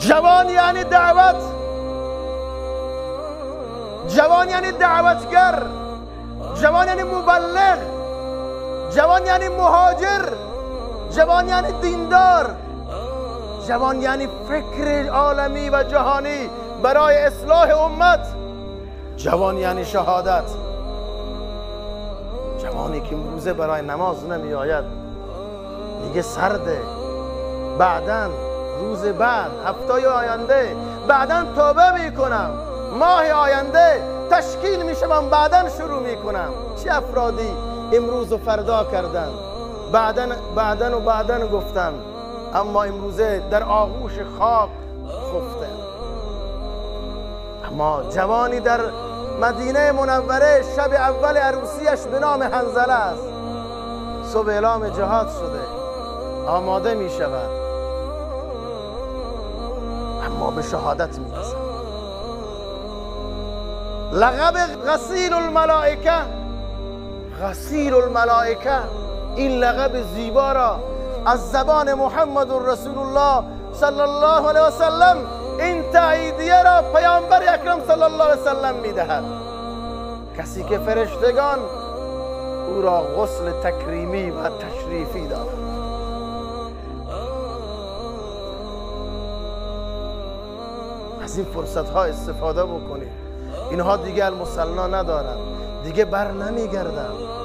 جوان یعنی دعوت، جوان یعنی دعوتگر، جوان یعنی مبلغ، جوان یعنی مهاجر، جوان یعنی دیندار، جوان یعنی فکر عالمی و جهانی برای اصلاح امت، جوان یعنی شهادت، جوانی که امروزه برای نماز نمی آید میگه سرده، بعدن روز بعد، هفته آینده بعدن توبه میکنم، ماه آینده تشکیل میشم، بعدن شروع میکنم. چه افرادی امروز و فردا کردن، بعدن گفتن، اما امروزه در آغوش خاک خفته. اما جوانی در مدینه منوره شب اول عروسیش به نام حنظله است، صبح اعلام جهاد شده، آماده می شود، اما به شهادت می رسد. لقب غسیل الملائکه، غسیل الملائکه، این لقب زیبا را از زبان محمد رسول الله صلی الله علیه و سلم، این تاییدیه را پیامبر اکرم صلی الله علیه و سلم میدهد. کسی که فرشتگان او را غسل تکریمی و تشریفی دارد. از این فرصت ها استفاده بکنید. اینها دیگه المثنا ندارند، دیگه بر نمیگردند.